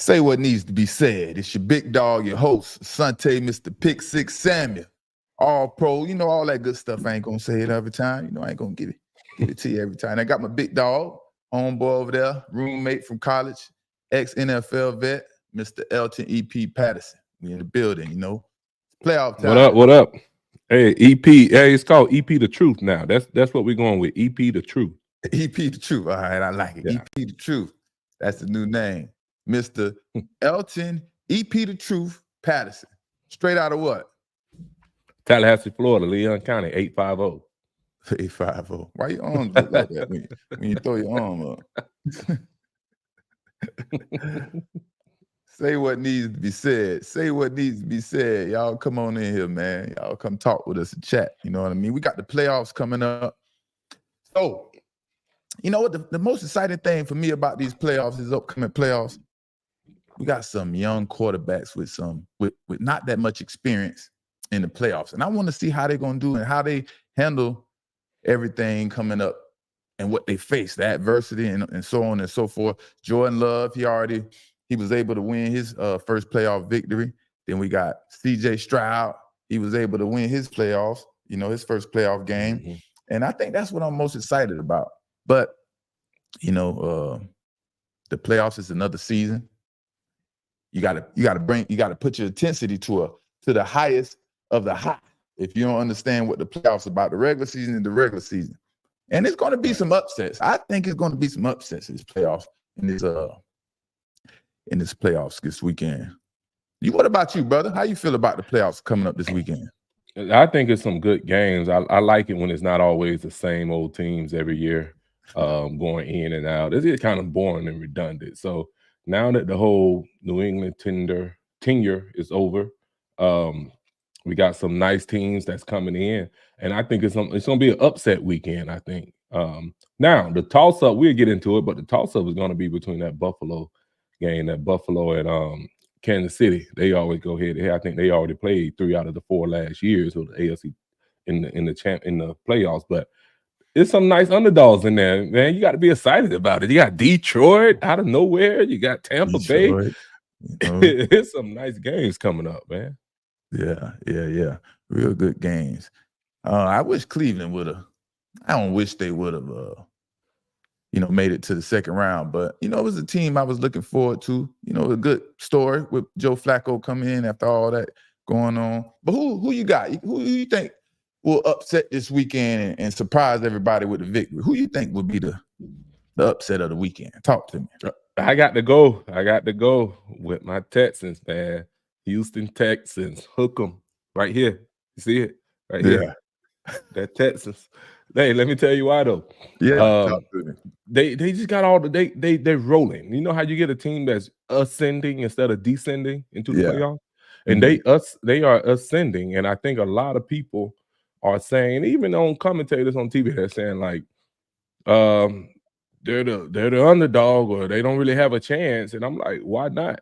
Say what needs to be said. It's your big dog, your host, Asante, Mr. Pick Six Samuel. All pro, you know, all that good stuff. I ain't gonna say it every time. You know, I ain't gonna give it to you every time. I got my big dog, homeboy over there, roommate from college, ex-NFL vet, Mr. Elton E.P. Patterson. We in the building, you know. Playoff time. What up? What up? Hey, EP. Hey, it's called EP the Truth now. That's what we're going with. EP the Truth. EP the Truth. All right, I like it. Yeah. EP the Truth. That's the new name. Mr. Elton EP the Truth Patterson. Straight out of what? Tallahassee, Florida, Leon County, 850. 850. Why your arms look like that when you throw your arm up? Say what needs to be said. Say what needs to be said. Y'all come on in here, man. Y'all come talk with us and chat. You know what I mean? We got the playoffs coming up. So, you know what? The most exciting thing for me about these playoffs, these upcoming playoffs, we got some young quarterbacks with not that much experience in the playoffs. And I want to see how they're going to do and how they handle everything coming up and what they face, the adversity and so on and so forth. Jordan Love, he was able to win his first playoff victory. Then we got CJ Stroud. He was able to win his playoffs, you know, his first playoff game. Mm-hmm. And I think that's what I'm most excited about. But, you know, the playoffs is another season. You gotta put your intensity to the highest of the high. If you don't understand what the playoffs about, the regular season and the regular season. And it's gonna be some upsets. I think it's gonna be some upsets in this playoffs, in this playoffs this weekend. What about you, brother? How you feel about the playoffs coming up this weekend? I think it's some good games. I like it when it's not always the same old teams every year going in and out. It's kind of boring and redundant. So now that the whole New England tenure is over, we got some nice teams that's coming in, and I think it's going to be an upset weekend, I think. Now, the toss-up, we'll get into it, but the toss-up is going to be between that Buffalo game, that Buffalo and Kansas City. They always go head-to-head. I think they already played 3 out of the 4 last years with the AFC in the playoffs, but it's some nice underdogs in there, man. You got to be excited about it. You got Detroit out of nowhere. You got Tampa Bay. You know. It's some nice games coming up, man. Yeah. Real good games. I wish Cleveland would have. I don't wish they would have, made it to the second round. But, you know, it was a team I was looking forward to. You know, a good story with Joe Flacco coming in after all that going on. But who you got? Who you think will upset this weekend and surprise everybody with the victory? Who you think would be the upset of the weekend? Talk to me. I got to go with my Texans, man. Houston Texans. Hook them right here. You see it? Right here. That Texans. Hey, let me tell you why though. Yeah. They just got all they're rolling. You know how you get a team that's ascending instead of descending into the playoffs? And they are ascending. And I think a lot of people are saying, even on commentators on TV, they're saying like they're the underdog or they don't really have a chance. And I'm like, why not?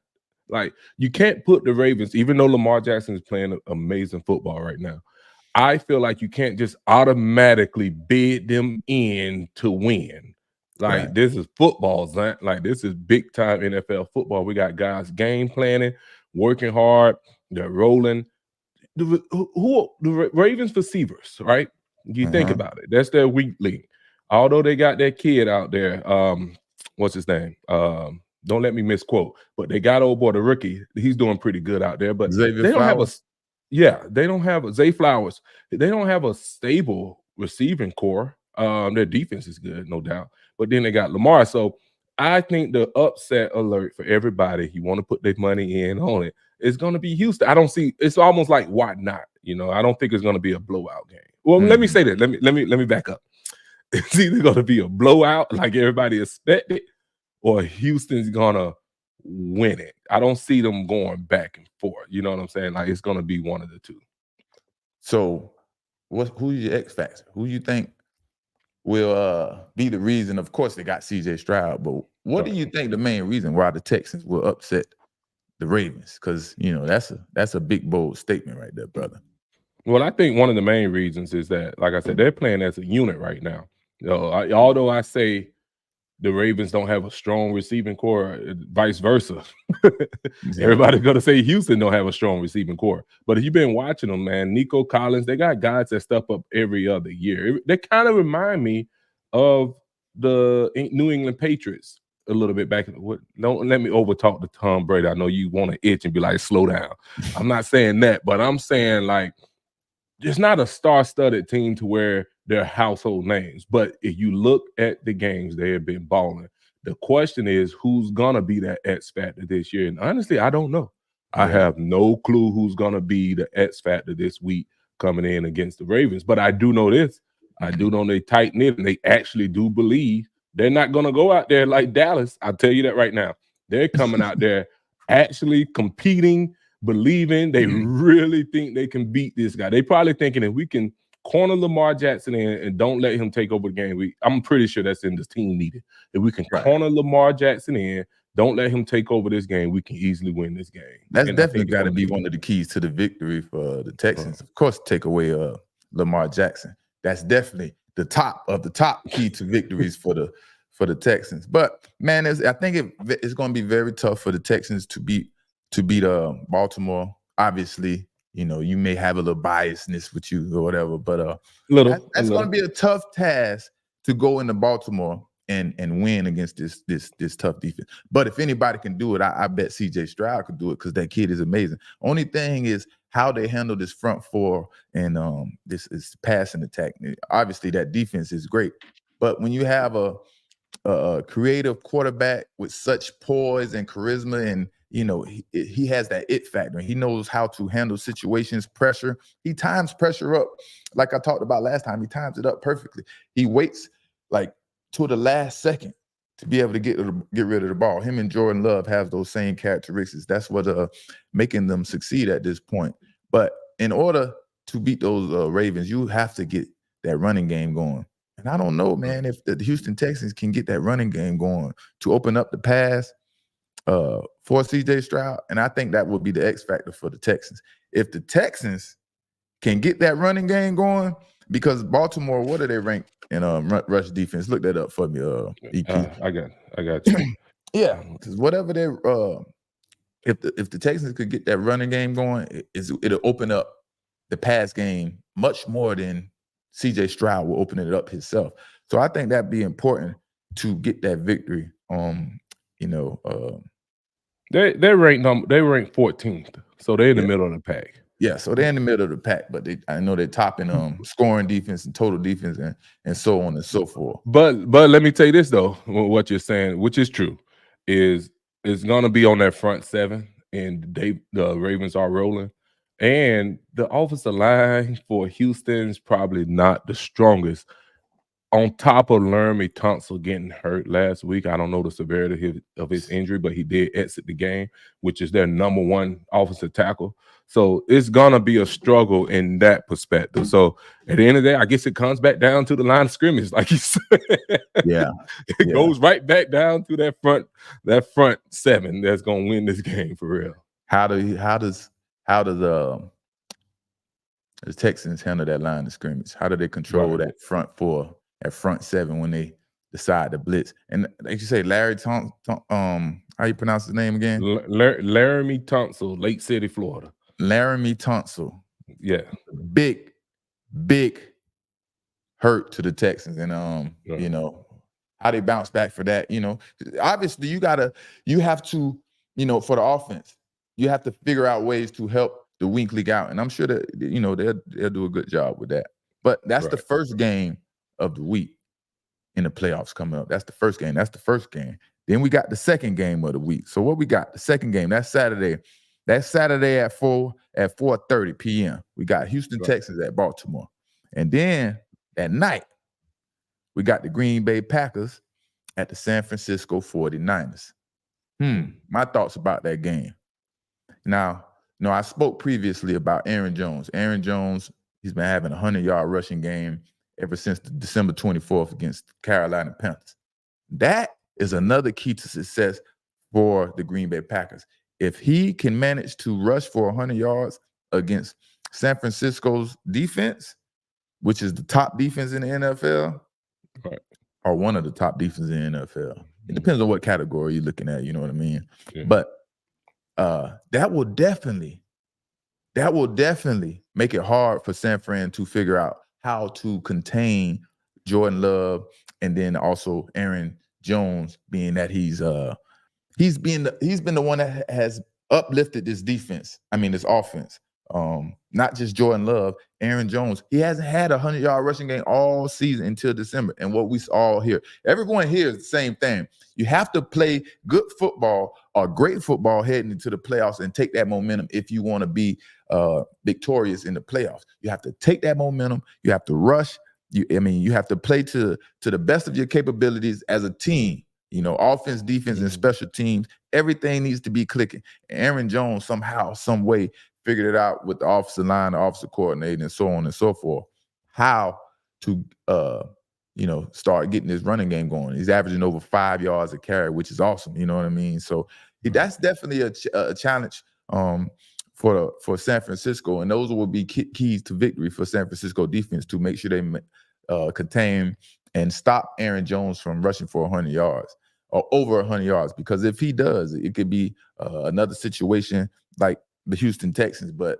Like, you can't put the Ravens, even though Lamar Jackson is playing amazing football right now. I feel like you can't just automatically bid them in to win. Like, This is football, Zant. Like, this is big time NFL football. We got guys game planning, working hard, they're rolling. The Ravens receivers, right? You think about it. That's their weak link. Although they got that kid out there, what's his name? Don't let me misquote, but they got old boy, the rookie. He's doing pretty good out there, but Xavier they don't Flowers. they don't have a Zay Flowers. They don't have a stable receiving core. Their defense is good, no doubt. But then they got Lamar. So I think the upset alert for everybody, you want to put their money in on it, is going to be Houston. I don't see. It's almost like, why not? You know, I don't think it's going to be a blowout game. Well, let me say that. Let me back up. It's either going to be a blowout like everybody expected, or Houston's going to win it. I don't see them going back and forth. You know what I'm saying? Like, it's going to be one of the two. So who's your X factor? Who you think will be the reason? Of course, they got CJ Stroud, but what do you think the main reason why the Texans will upset the Ravens? Because, you know, that's a big, bold statement right there, brother. Well, I think one of the main reasons is that, like I said, they're playing as a unit right now. Although I say the Ravens don't have a strong receiving core, vice versa. Exactly. Everybody's going to say Houston don't have a strong receiving core. But if you've been watching them, man, Nico Collins, they got guys that step up every other year. They kind of remind me of the New England Patriots a little bit back. Don't let me overtalk the Tom Brady. I know you want to itch and be like, slow down. I'm not saying that, but I'm saying like, it's not a star-studded team to where they're household names. But if you look at the games, they have been balling. The question is, who's going to be that X factor this year? And honestly, I don't know. I have no clue who's going to be the X factor this week coming in against the Ravens. But I do know this. I do know they tight-knit, and they actually do believe they're not going to go out there like Dallas. I'll tell you that right now. They're coming out there actually competing, believing they really think they can beat this guy. They probably thinking if we can corner Lamar Jackson in and don't let him take over the game, I'm pretty sure that's in the team meeting. If we can corner Lamar Jackson in, don't let him take over this game, we can easily win this game. That's definitely got to be one of the keys to the victory for the Texans. Of course, take away Lamar Jackson. That's definitely the top of the top key to victories for the Texans. But man, I think it's going to be very tough for the Texans to beat Baltimore. Obviously, you know, you may have a little biasness with you or whatever, but that's going to be a tough task to go into Baltimore and win against this tough defense. But if anybody can do it, I bet CJ Stroud could do it because that kid is amazing. Only thing is how they handle this front four and this is passing attack. Obviously, that defense is great, but when you have a creative quarterback with such poise and charisma, and you know he has that it factor. He knows how to handle situations, pressure. He times pressure up, like I talked about last time. He times it up perfectly. He waits like to the last second to be able to get rid of the ball. Him and Jordan Love have those same characteristics. That's what making them succeed at this point. But in order to beat those Ravens, you have to get that running game going. And I don't know, man, if the Houston Texans can get that running game going to open up the pass for CJ Stroud. And I think that will be the X factor for the Texans. If the Texans can get that running game going, because Baltimore, what are they ranked in rush defense? Look that up for me, EP. I got you. Yeah, because whatever they're if the Texans could get that running game going, it'll open up the pass game much more than CJ Stroud will open it up himself. So I think that'd be important to get that victory. They're ranked 14th, so they're in the middle of the pack. Yeah, so they're in the middle of the pack, but I know they're topping scoring defense and total defense and so on and so forth. But let me tell you this though, what you're saying, which is true, is it's gonna be on that front seven, and the Ravens are rolling. And the offensive line for Houston's probably not the strongest. On top of Laramie Tunsil getting hurt last week, I don't know the severity of his injury, but he did exit the game, which is their number one offensive tackle. So it's going to be a struggle in that perspective. So at the end of the day, I guess it comes back down to the line of scrimmage, like you said. Yeah. It goes right back down to that front seven that's going to win this game for real. How does the Texans handle that line of scrimmage? How do they control that front four, that front seven when they decide to blitz? And like you say, Larry how you pronounce his name again? Laramie Tunsil, Lake City, Florida. Laramie Tunsil. Yeah. Big hurt to the Texans. And you know, how they bounce back for that, you know. Obviously you have to, you know, for the offense, you have to figure out ways to help the weak league out. And I'm sure that, you know, they'll do a good job with that. But that's the first game of the week in the playoffs coming up. That's the first game. Then we got the second game of the week. So what we got? The second game, that's Saturday. That's Saturday at 4:30 p.m. We got Houston Texans at Baltimore. And then at night, we got the Green Bay Packers at the San Francisco 49ers. My thoughts about that game. Now, I spoke previously about Aaron Jones. Aaron Jones, he's been having a 100-yard rushing game ever since the December 24th against Carolina Panthers. That is another key to success for the Green Bay Packers. If he can manage to rush for 100 yards against San Francisco's defense, which is the top defense in the NFL, are one of the top defenses in the NFL. It depends on what category you're looking at, you know what I mean? Yeah. But that will definitely make it hard for San Fran to figure out how to contain Jordan Love, and then also Aaron Jones, being that he's been the one that has uplifted this defense. I mean, this offense. Not just Jordan Love, Aaron Jones. He hasn't had a 100-yard rushing game all season until December. And what we all hear, everyone hears the same thing. You have to play good football or great football heading into the playoffs and take that momentum if you want to be victorious in the playoffs. You have to take that momentum. You have to rush. You have to play to the best of your capabilities as a team. You know, offense, defense, and special teams. Everything needs to be clicking. Aaron Jones somehow, some way, figured it out with the offensive line, the offensive coordinator, and so on and so forth, how to start getting this running game going. He's averaging over 5 yards a carry, which is awesome. You know what I mean? So that's definitely a challenge for San Francisco, and those will be keys to victory for San Francisco defense to make sure they contain and stop Aaron Jones from rushing for 100 yards or over 100 yards. Because if he does, it could be another situation like the Houston Texans. But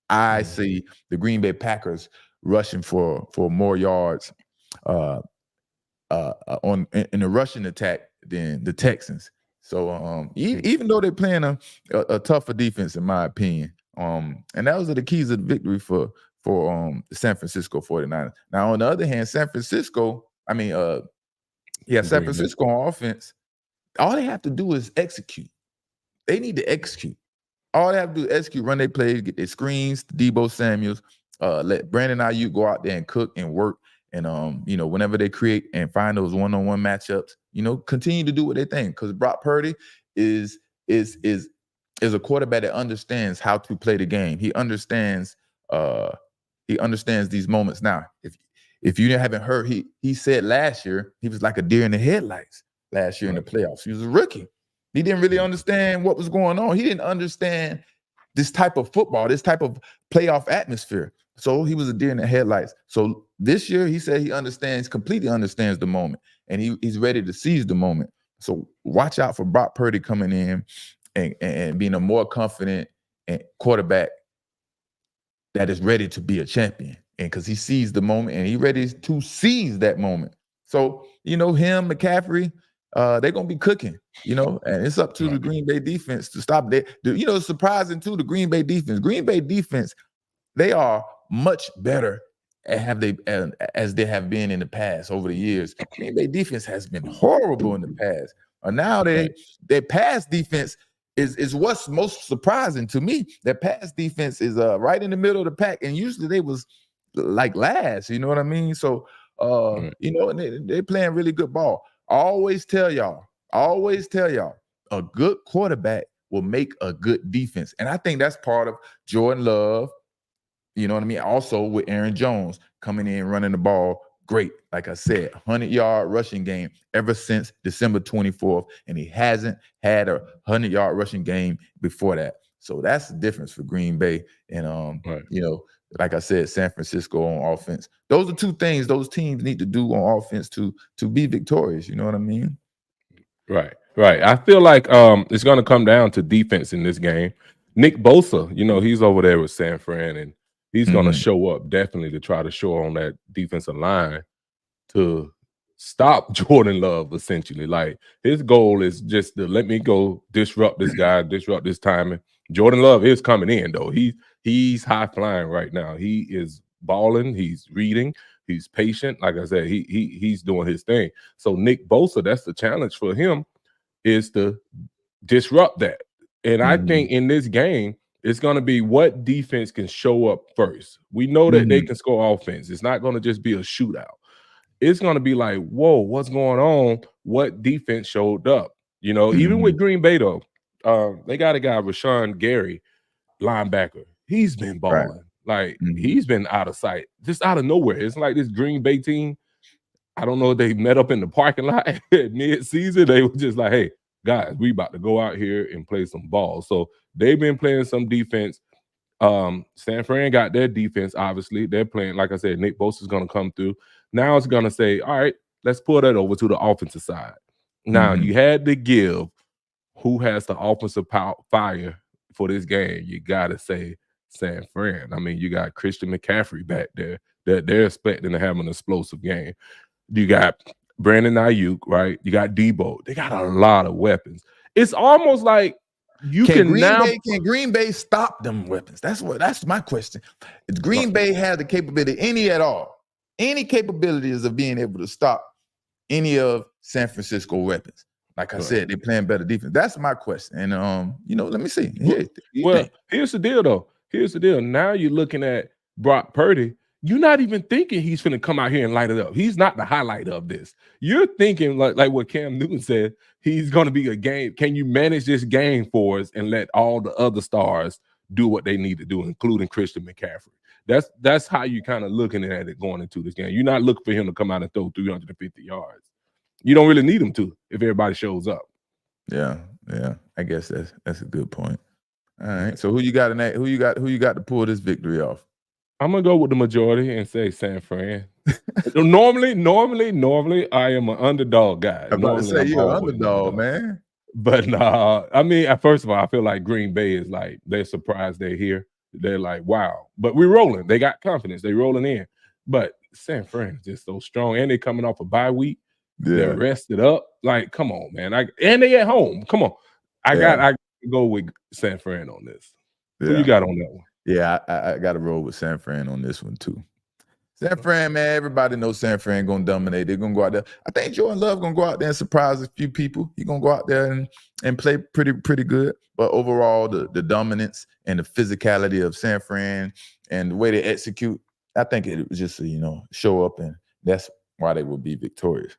I see the Green Bay Packers rushing for more yards in the rushing attack than the Texans. So even though they're playing a tougher defense, in my opinion, and those are the keys of the victory for the San Francisco 49ers. Now, on the other hand, San Francisco on offense, all they have to do is execute. They need to execute. All they have to do is execute, run their plays, get their screens, Deebo Samuels, let Brandon Ayuk go out there and cook and work. And whenever they create and find those one-on-one matchups, continue to do what they think. Because Brock Purdy is a quarterback that understands how to play the game. He understands these moments. Now, if you haven't heard, he said last year he was like a deer in the headlights last year in the playoffs. He was a rookie. He didn't really understand what was going on. He didn't understand this type of football, this type of playoff atmosphere. So he was a deer in the headlights. So this year he said he completely understands the moment, and he's ready to seize the moment. So watch out for Brock Purdy coming in and being a more confident quarterback that is ready to be a champion. And because he sees the moment and he's ready to seize that moment. So, him, McCaffrey, they're going to be cooking, and it's up to the Green Bay defense to stop that. Surprising too, the Green Bay defense, they are much better as they have been in the past over the years. Green Bay defense has been horrible in the past. Now their pass defense is what's most surprising to me. Their pass defense is right in the middle of the pack, and usually they was like last. You know what I mean? So and they're playing really good ball. I always tell y'all, a good quarterback will make a good defense. And I think that's part of Jordan Love, you know what I mean? Also with Aaron Jones coming in, running the ball great. Like I said, 100-yard rushing game ever since December 24th. And he hasn't had a 100-yard rushing game before that. So that's the difference for Green Bay. And, like I said, San Francisco on offense. Those are two things those teams need to do on offense to be victorious. You know what I mean? Right. I feel like it's going to come down to defense in this game. Nick Bosa, he's over there with San Fran, and he's going to show up definitely to try to show on that defensive line to stop Jordan Love, essentially. Like, his goal is just to let me go disrupt this guy, disrupt this timing. Jordan Love is coming in, though. He's high flying right now. He is balling. He's reading. He's patient. Like I said, he's doing his thing. So Nick Bosa, that's the challenge for him, is to disrupt that. And I think in this game, it's going to be what defense can show up first. We know that they can score offense. It's not going to just be a shootout. It's going to be like, whoa, what's going on? What defense showed up? Even with Green Bay, though, they got a guy, Rashawn Gary, linebacker. He's been balling. Right. Like, he's been out of sight, just out of nowhere. It's like this Green Bay team, I don't know if they met up in the parking lot mid-season. They were just like, hey, guys, we about to go out here and play some ball. So they've been playing some defense. San Fran got their defense, obviously. They're playing, like I said, Nick Bosa's going to come through. Now it's going to say, all right, let's pull that over to the offensive side. Now, you had to give who has the offensive fire for this game. You got to say San Fran. I mean, you got Christian McCaffrey back there that they're expecting to have an explosive game. You got Brandon Ayuk, right? You got Debo. They got a lot of weapons. It's almost like can Green Bay stop them weapons? That's my question. If Green Bay has the capability, any capabilities of being able to stop any of San Francisco weapons. Like I said, they're playing better defense. That's my question. And let me see. Here's the deal, though. Here's the deal. Now you're looking at Brock Purdy. You're not even thinking he's going to come out here and light it up. He's not the highlight of this. You're thinking like what Cam Newton said, he's going to be a game. Can you manage this game for us and let all the other stars do what they need to do, including Christian McCaffrey? That's how you kind of looking at it going into this game. You're not looking for him to come out and throw 350 yards. You don't really need him to if everybody shows up. Yeah. I guess that's a good point. All right. So who you got in that? Who you got to pull this victory off? I'm gonna go with the majority and say San Fran. Normally, I am an underdog guy. I'm about to say you're an underdog, man. But I mean, first of all, I feel like Green Bay is like they're surprised they're here. They're like, wow. But we're rolling. They got confidence. They're rolling in. But San Fran is just so strong, and they're coming off a bye week. Yeah. They're rested up. Like, come on, man. And they at home. Come on. I got to go with San Fran on this. Yeah. Who you got on that one? Yeah, I got to roll with San Fran on this one too. San Fran, man, everybody knows San Fran going to dominate. They're going to go out there. I think Jordan Love going to go out there and surprise a few people. He's going to go out there and play pretty good. But overall, the dominance and the physicality of San Fran and the way they execute, I think it was just show up, and that's why they will be victorious.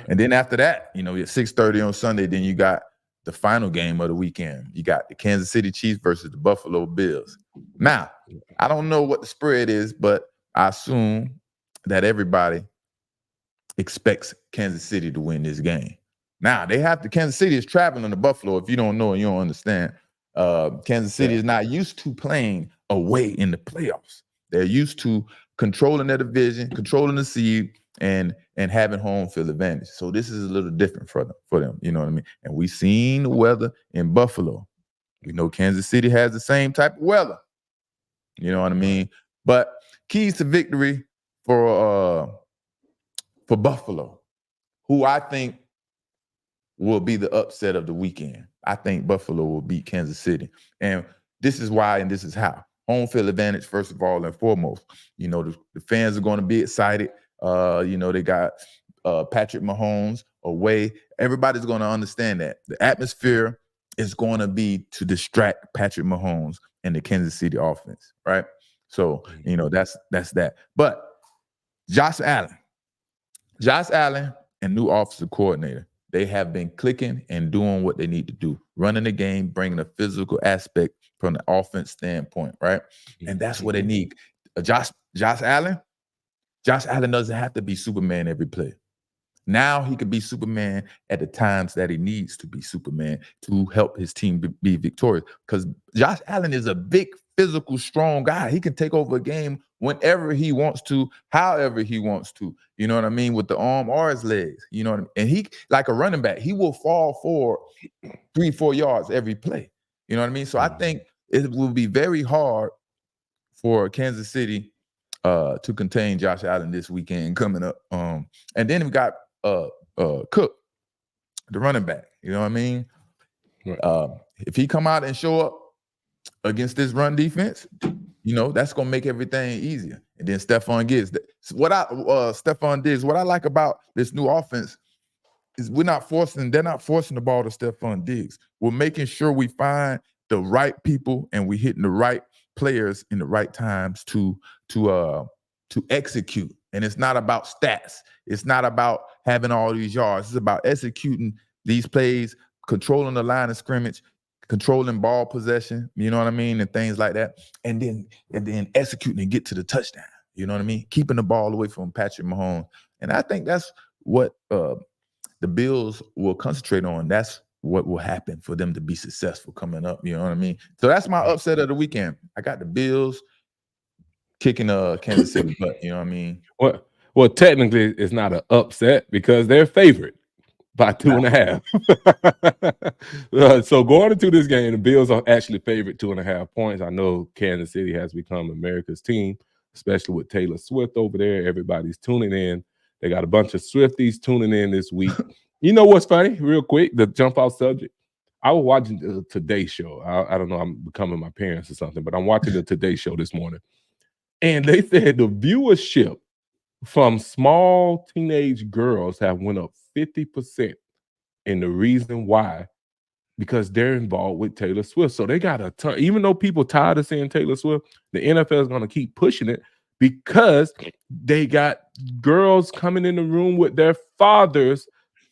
And then after that, at 6:30 on Sunday, then you got the final game of the weekend. You got the Kansas City Chiefs versus the Buffalo Bills. Now, I don't know what the spread is, but I assume that everybody expects Kansas City to win this game. Now, Kansas City is traveling to Buffalo. If you don't know and you don't understand, Kansas City is not used to playing away in the playoffs. They're used to controlling their division, controlling the seed, and having home field advantage. So this is a little different for them. You know what I mean? And we've seen the weather in Buffalo. We know Kansas City has the same type of weather. You know what I mean? But keys to victory for Buffalo, who I think will be the upset of the weekend. I think Buffalo will beat Kansas City. And this is why and this is how. Home field advantage, first of all and foremost. The fans are going to be excited. They got Patrick Mahomes away. Everybody's going to understand that. The atmosphere is going to be to distract Patrick Mahomes and the Kansas City offense, right? So, that's that. But Josh Allen and new offensive coordinator, they have been clicking and doing what they need to do, running the game, bringing a physical aspect from the offense standpoint, right? And that's what they need. Josh Allen doesn't have to be Superman every play. Now he could be Superman at the times that he needs to be Superman to help his team be victorious. Because Josh Allen is a big, physical, strong guy. He can take over a game whenever he wants to, however he wants to. You know what I mean? With the arm or his legs. You know what I mean? And he, like a running back, he will fall forward 3-4 yards every play. You know what I mean? So I think it will be very hard for Kansas City to contain Josh Allen this weekend coming up. And then we got Cook, the running back. You know what I mean? Right. If he come out and show up against this run defense, that's gonna make everything easier. And then Stephon Diggs. What I like about this new offense is they're not forcing the ball to Stephon Diggs. We're making sure we find the right people and we hitting the right players in the right times to execute. And it's not about stats. It's not about having all these yards. It's about executing these plays, controlling the line of scrimmage, controlling ball possession, you know what I mean, and things like that. And then executing and get to the touchdown. You know what I mean? Keeping the ball away from Patrick Mahomes. And I think that's what the Bills will concentrate on. That's what will happen for them to be successful coming up. You know what I mean? So that's my upset of the weekend. I got the Bills kicking Kansas City butt. You know what I mean? Well, technically, it's not an upset because they're favored by 2.5. So going into this game, the Bills are actually favored 2.5 points. I know Kansas City has become America's team, especially with Taylor Swift over there. Everybody's tuning in. They got a bunch of Swifties tuning in this week. You know what's funny? Real quick, the jump off subject. I was watching the Today Show. I don't know, I'm becoming my parents or something, but I'm watching the Today Show this morning. And they said the viewership from small teenage girls have went up 50%. And the reason why, because they're involved with Taylor Swift. So they got a ton, even though people tired of seeing Taylor Swift, the NFL is going to keep pushing it because they got girls coming in the room with their fathers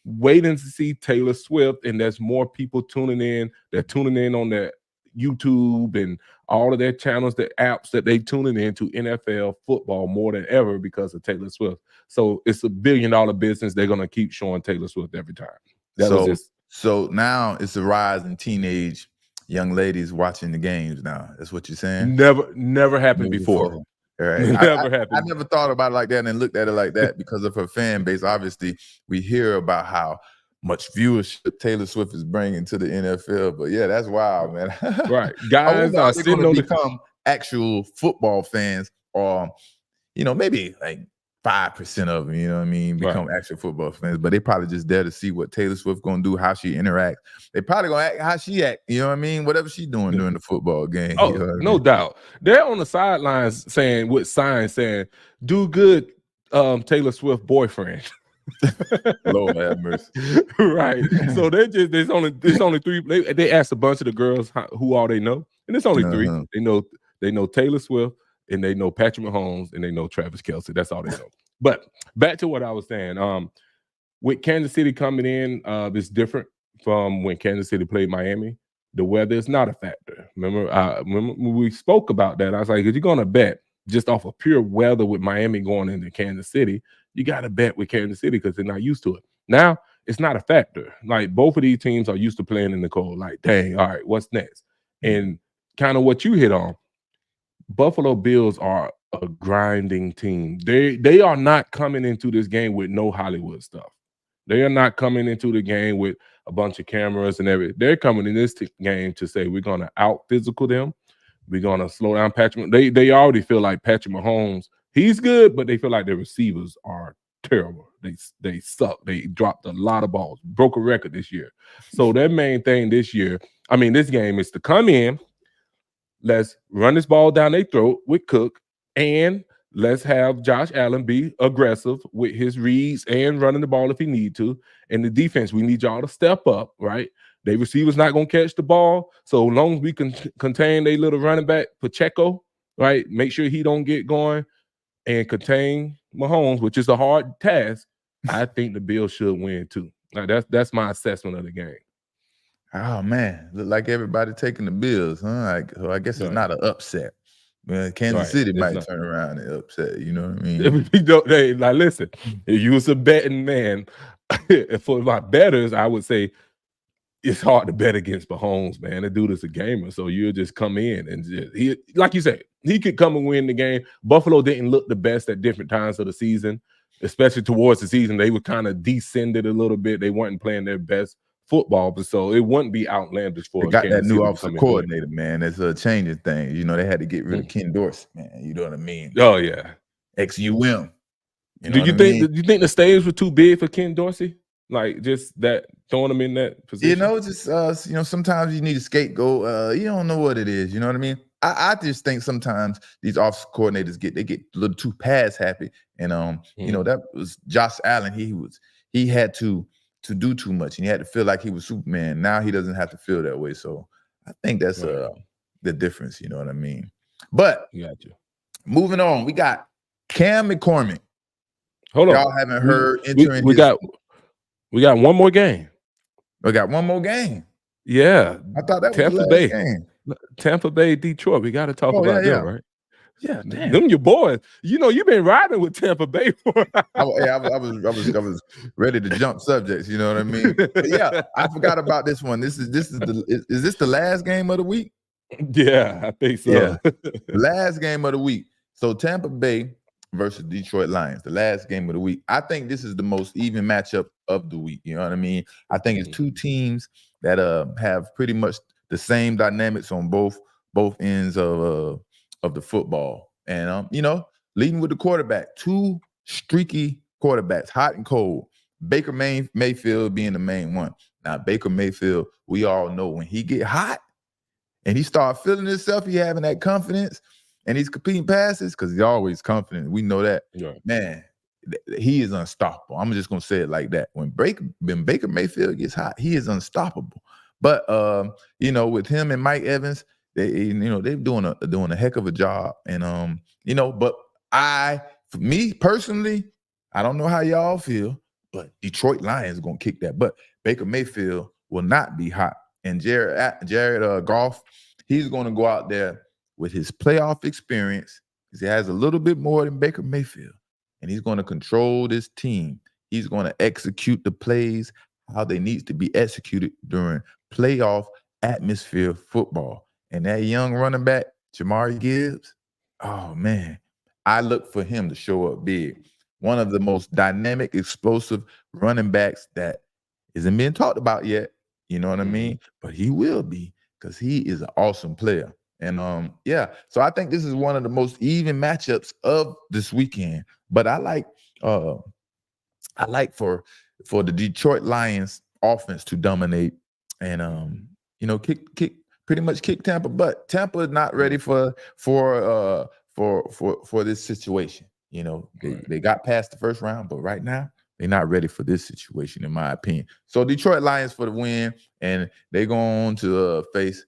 waiting to see Taylor Swift, and there's more people tuning in. They're tuning in on their YouTube and all of their channels, the apps that they tuning into NFL football more than ever because of Taylor Swift. So it's $1 billion business. They're going to keep showing Taylor Swift every time. So now it's a rise in teenage young ladies watching the games now. That's what you're saying? Never happened before. Right. Never happened. I never thought about it like that and looked at it like that because of her fan base. Obviously, we hear about how much viewership Taylor Swift is bringing to the NFL. But yeah, that's wild, man. Right. Guys are sitting on become actual football fans, or maybe like 5% of them, you know what I mean, become actual football fans, but they probably just there to see what Taylor Swift gonna do, how she interacts. They probably gonna act how she act, you know what I mean? Whatever she's doing during the football game. Oh, you know no doubt. They're on the sidelines saying, with signs saying, "Do good, Taylor Swift boyfriend." Lord have mercy. Right. So there's only three. They asked a bunch of the girls who all they know, and it's only three. They know Taylor Swift, and they know Patrick Mahomes, and they know Travis Kelce. That's all they know. But back to what I was saying. With Kansas City coming in, it's different from when Kansas City played Miami. The weather is not a factor. Remember when we spoke about that, I was like, if you're going to bet just off of pure weather with Miami going into Kansas City, you got to bet with Kansas City because they're not used to it. Now, it's not a factor. Like, both of these teams are used to playing in the cold. Like, dang, all right, what's next? And kind of what you hit on, Buffalo Bills are a grinding team. They are not coming into this game with no Hollywood stuff. They are not coming into the game with a bunch of cameras and everything. They're coming in this game to say we're going to out physical them. We're going to slow down Patrick. They already feel like Patrick Mahomes, he's good, but they feel like their receivers are terrible. They suck. They dropped a lot of balls, broke a record this year. So their main thing this game is to come in, let's run this ball down their throat with Cook, and let's have Josh Allen be aggressive with his reads and running the ball if he need to. And the defense, we need y'all to step up, right? They receivers not going to catch the ball. So long as we can contain their little running back, Pacheco, right? Make sure he don't get going and contain Mahomes, which is a hard task. I think the Bills should win too. Like, that's my assessment of the game. Oh, man. Look like everybody taking the Bills, huh? I guess it's not an upset. Man, Kansas City might turn around and upset. You know what I mean? Like, listen, if you was a betting man, for my bettors, I would say it's hard to bet against Mahomes, man. The dude is a gamer, so you'll just come in and he, like you said, he could come and win the game. Buffalo didn't look the best at different times of the season, especially towards the season. They were kind of descended a little bit. They weren't playing their best football, but so it wouldn't be outlandish for. They got that new offensive coordinator, man. It's a changing thing. You know, they had to get rid of Ken Dorsey, man. You know what I mean? Oh yeah, XUM. Do you think the stage was too big for Ken Dorsey? Like, just that throwing him in that position? Sometimes you need a scapegoat. You don't know what it is. You know what I mean? I just think sometimes these offensive coordinators get a little too pass happy, and that was Josh Allen. He had to do too much, and he had to feel like he was Superman. Now he doesn't have to feel that way. So I think that's the difference. You know what I mean? But moving on, we got Cam McCormick. Hold on, y'all haven't heard. We got one more game. We got one more game. Yeah, I thought that was the last game. Tampa Bay, Detroit. We got to talk about them, right? Yeah, damn. Them your boys. You know, you've been riding with Tampa Bay. I was ready to jump subjects. You know what I mean? But yeah, I forgot about this one. Is this the last game of the week? Yeah, I think so. Yeah, last game of the week. So Tampa Bay versus Detroit Lions, the last game of the week. I think this is the most even matchup of the week. You know what I mean? I think it's two teams that have pretty much the same dynamics on both ends of the football. And leading with the quarterback, two streaky quarterbacks, hot and cold. Baker Mayfield being the main one. Now, Baker Mayfield, we all know when he get hot and he start feeling himself, he having that confidence, and he's competing passes because he's always confident. We know that. Yeah. Man, he is unstoppable. I'm just gonna say it like that. When Baker Mayfield gets hot, he is unstoppable. But with him and Mike Evans, they're doing a heck of a job. And but for me personally, I don't know how y'all feel, but Detroit Lions are gonna kick that. But Baker Mayfield will not be hot. And Jared Goff, he's gonna go out there with his playoff experience, because he has a little bit more than Baker Mayfield, and he's going to control this team. He's going to execute the plays how they need to be executed during playoff atmosphere football. And that young running back, Jamari Gibbs, oh man, I look for him to show up big. One of the most dynamic, explosive running backs that isn't being talked about yet. You know what I mean? But he will be, because he is an awesome player. And so I think this is one of the most even matchups of this weekend. But I like for the Detroit Lions offense to dominate and pretty much kick Tampa. But Tampa is not ready for this situation. They got past the first round, but right now they're not ready for this situation, in my opinion. So Detroit Lions for the win, and they go on to face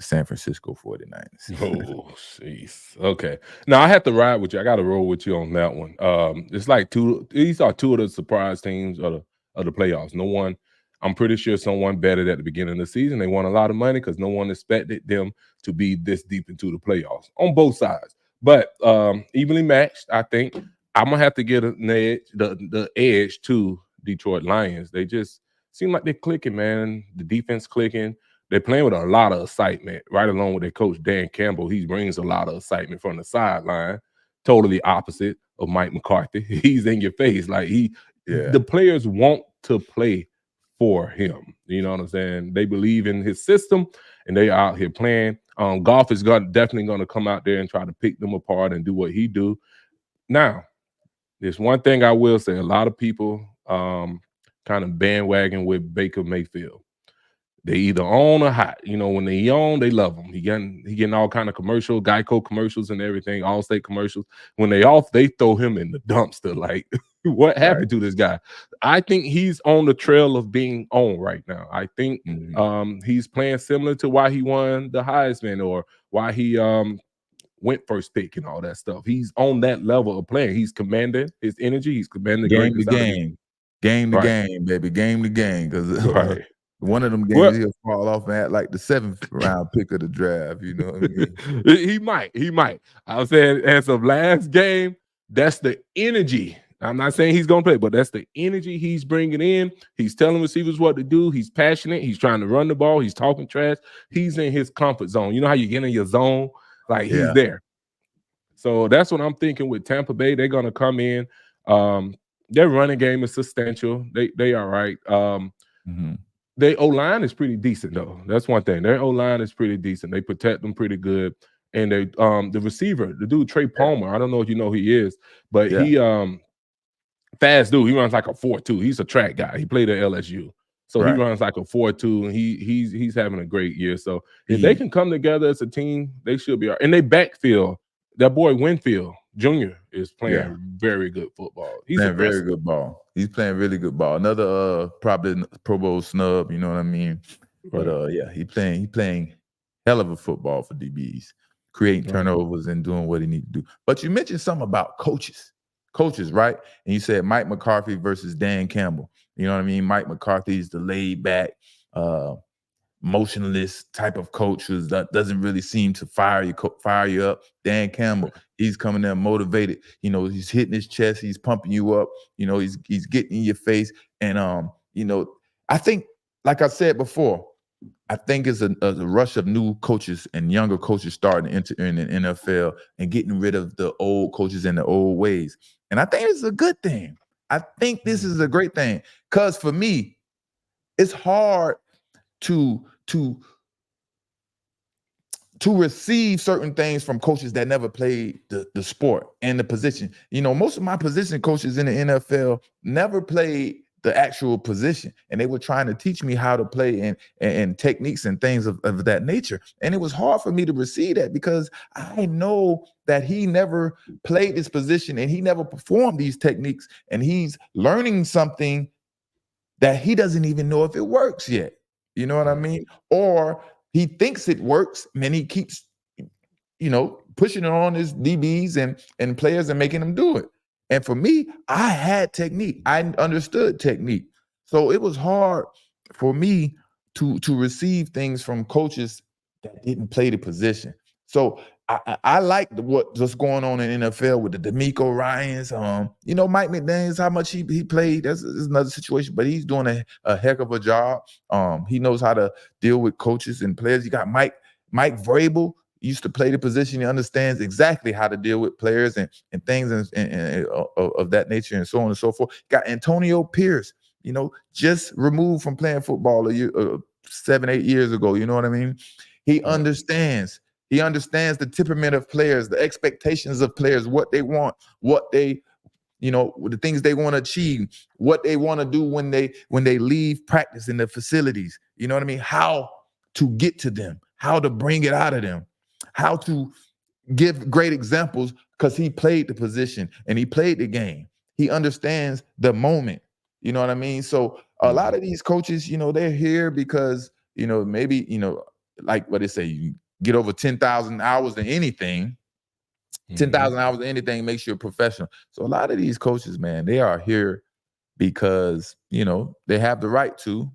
San Francisco 49ers. Oh, jeez. Okay. Now I have to ride with you. I got to roll with you on that one. It's like these are two of the surprise teams of the playoffs. I'm pretty sure someone betted at the beginning of the season. They won a lot of money because no one expected them to be this deep into the playoffs on both sides. But evenly matched, I think. I'm gonna have to get the edge to Detroit Lions. They just seem like they're clicking, man. The defense clicking. They're playing with a lot of excitement, right along with their coach, Dan Campbell. He brings a lot of excitement from the sideline, totally opposite of Mike McCarthy. He's in your face. Like the players want to play for him. You know what I'm saying? They believe in his system, and they are out here playing. Goff is definitely going to come out there and try to pick them apart and do what he do. Now, there's one thing I will say. A lot of people kind of bandwagon with Baker Mayfield. They either own or hot. When they own, they love him. He getting all kind of commercial, Geico commercials and everything, Allstate commercials. When they off, they throw him in the dumpster. Like, what happened to this guy? I think he's on the trail of being on right now. I think he's playing similar to why he won the Heisman or why he went first pick and all that stuff. He's on that level of playing. He's commanding his energy. He's commanding game to game, baby, game to game. Because one of them games he'll fall off and act like the 7th round pick of the draft. You know what I mean? He might. I was saying, as of last game, that's the energy. I'm not saying he's going to play, but that's the energy he's bringing in. He's telling receivers what to do. He's passionate. He's trying to run the ball. He's talking trash. He's in his comfort zone. You know how you get in your zone? Like, he's there. So that's what I'm thinking with Tampa Bay. They're going to come in. Their running game is substantial. They are right. Their O-line is pretty decent, though. That's one thing. Their O-line is pretty decent. They protect them pretty good. And they the receiver, the dude Trey Palmer, I don't know if you know who he is, but he fast dude. He runs like a 4.2. He's a track guy. He played at LSU. So he runs like a 4.2, and he's having a great year. So if they can come together as a team, they should be all right. And they backfield, that boy Winfield Jr. is playing very good football. He's playing very good ball. He's playing really good ball. Another probably Pro Bowl snub, you know what I mean? But he's playing hell of a football for DBs, creating turnovers and doing what he needs to do. But you mentioned something about coaches, right? And you said Mike McCarthy versus Dan Campbell. You know what I mean? Mike McCarthy is the laid back, motionless type of coach who doesn't really seem to fire you up. Dan Campbell, he's coming there motivated. He's hitting his chest. He's pumping you up. He's getting in your face. And I think, like I said before, I think it's a rush of new coaches and younger coaches starting to enter in the NFL and getting rid of the old coaches and the old ways. And I think it's a good thing. I think this is a great thing because for me, it's hard to receive certain things from coaches that never played the sport and the position. You know, most of my position coaches in the NFL never played the actual position, and they were trying to teach me how to play and techniques and things of that nature. And it was hard for me to receive that because I know that he never played this position and he never performed these techniques, and he's learning something that he doesn't even know if it works yet. You know what I mean? Or he thinks it works, and then he keeps, pushing it on his DBs and players and making them do it. And for me, I had technique. I understood technique. So it was hard for me to receive things from coaches that didn't play the position. So I like what's going on in NFL with the DeMeco Ryans. Mike McDaniels, how much he played, that's another situation, but he's doing a heck of a job. He knows how to deal with coaches and players. You got Mike Vrabel, used to play the position. He understands exactly how to deal with players and things and of that nature and so on and so forth. Got Antonio Pierce, just removed from playing football 7-8 years ago. You know what I mean? He understands. He understands the temperament of players, the expectations of players, what they want, what they, the things they want to achieve, what they want to do when they leave practice in the facilities. You know what I mean? How to get to them, how to bring it out of them, how to give great examples because he played the position and he played the game. He understands the moment. You know what I mean? So a lot of these coaches, they're here because, maybe, like what they say, you get over 10,000 hours in anything. 10,000 hours in anything makes you a professional. So a lot of these coaches, man, they are here because, they have the right to.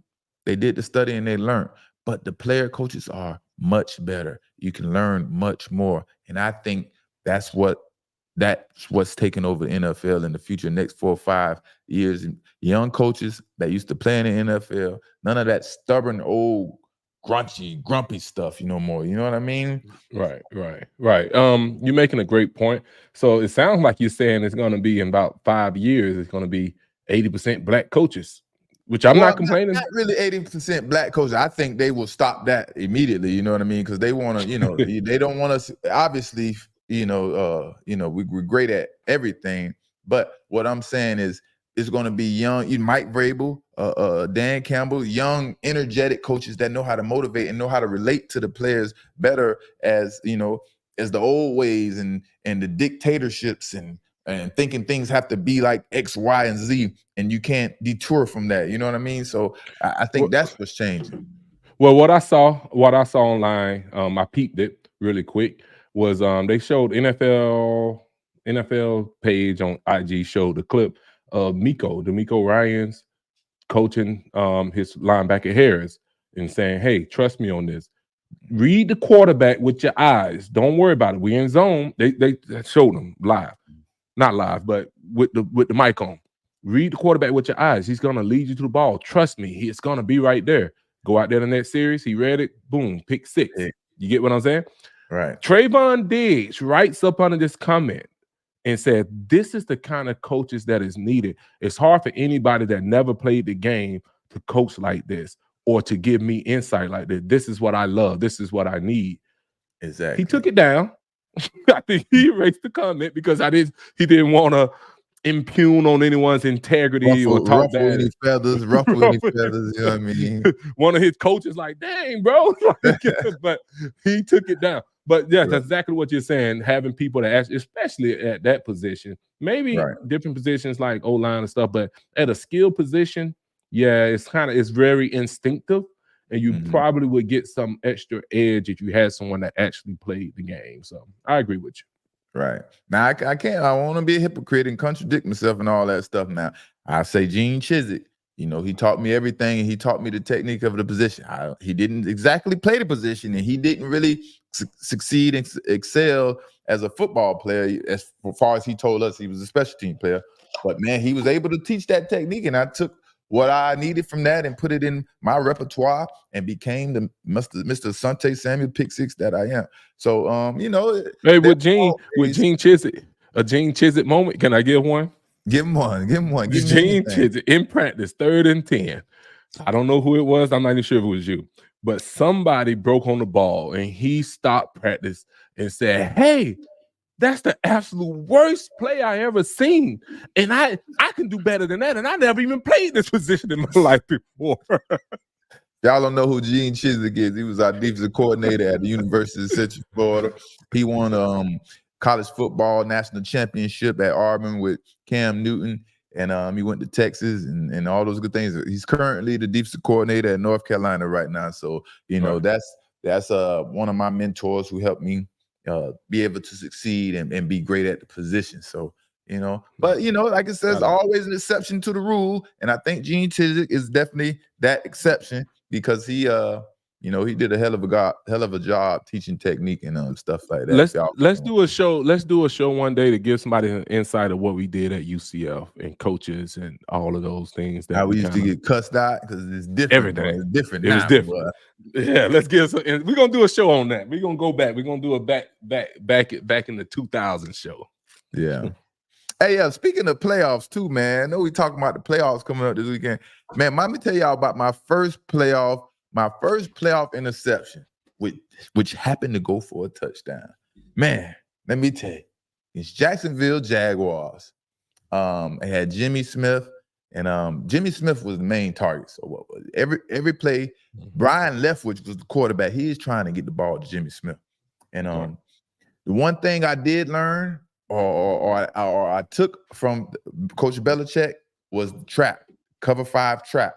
They did the study and they learned. But the player coaches are much better. You can learn much more. And I think that's what's taking over the NFL in the future, next 4 or 5 years. Young coaches that used to play in the NFL, none of that stubborn, old, grumpy stuff, no more. You know what I mean? Right. You're making a great point. So it sounds like you're saying it's going to be in about 5 years, it's going to be 80% black coaches, which I'm not complaining. Not really 80% black coaches. I think they will stop that immediately. You know what I mean? Because they want to, they don't want us. Obviously, we're great at everything. But what I'm saying is, it's going to be young, Mike Vrabel, Dan Campbell, young, energetic coaches that know how to motivate and know how to relate to the players better as the old ways and the dictatorships and thinking things have to be like X, Y, and Z, and you can't detour from that. You know what I mean? So I think that's what's changing. Well, what I saw online, I peeped it really quick, was they showed NFL page on IG showed the clip of DeMeco Ryans coaching his linebacker Harris and saying, "Hey, trust me on this. Read the quarterback with your eyes. Don't worry about it. We in zone." They showed him live, not live, but with the mic on. Read the quarterback with your eyes. He's gonna lead you to the ball. Trust me, it's gonna be right there. Go out there in that series. He read it. Boom, pick 6. You get what I'm saying? Right. Trayvon Diggs writes up under this comment and said, "This is the kind of coaches that is needed. It's hard for anybody that never played the game to coach like this or to give me insight like this. This is what I love. This is what I need." Exactly. He took it down. I think he erased the comment because he didn't want to impugn on anyone's integrity or talk ruffle any feathers. You know what I mean? One of his coaches like, "Dang, bro." But he took it down. But yeah, that's exactly what you're saying. Having people that actually, especially at that position, maybe different positions like O-line and stuff, but at a skill position, yeah, it's very instinctive, and you probably would get some extra edge if you had someone that actually played the game. So I agree with you. Right. Now I want to be a hypocrite and contradict myself and all that stuff. Now I say Gene Chizik, he taught me everything, and he taught me the technique of the position. He didn't exactly play the position, and he didn't really succeed and excel as a football player as far as he told us. He was a special team player, but man, he was able to teach that technique, and I took what I needed from that and put it in my repertoire and became the Mr. Asante Samuel pick six that I am. So, Hey, with Gene Chizik, a Gene Chizik moment. Can I give one? Give him one. Give me Gene Chizik in practice, 3rd and 10. I don't know who it was. I'm not even sure if it was you, but somebody broke on the ball and he stopped practice and said, "Hey, that's the absolute worst play I ever seen. And I can do better than that. And I never even played this position in my life before." Y'all don't know who Gene Chizik is. He was our defensive coordinator at the University of Central Florida. He won college football national championship at Auburn with Cam Newton. And he went to Texas and all those good things. He's currently the defensive coordinator at North Carolina right now. So, that's one of my mentors who helped me be able to succeed and be great at the position. So, but like I said, there's always an exception to the rule. And I think Gene Chizik is definitely that exception because he did a hell of a job teaching technique and stuff like that. Let's do a show. Let's do a show one day to give somebody an insight of what we did at UCF and coaches and all of those things. That we used to get cussed out because it's different. Everything. It's different. It was different. Yeah, let's get some. We're gonna do a show on that. We're gonna go back. We're gonna do a back in the 2000 show. Yeah. Hey, speaking of playoffs too, man. I know we talking about the playoffs coming up this weekend. Man, let me tell y'all about my first playoff interception, which happened to go for a touchdown. Man, let me tell you, it's Jacksonville Jaguars. It had Jimmy Smith, and Jimmy Smith was the main target. So what was it? Every play, Brian Leftwich was the quarterback. He's trying to get the ball to Jimmy Smith. And the one thing I did learn or I took from Coach Belichick was the trap, cover 5 trap.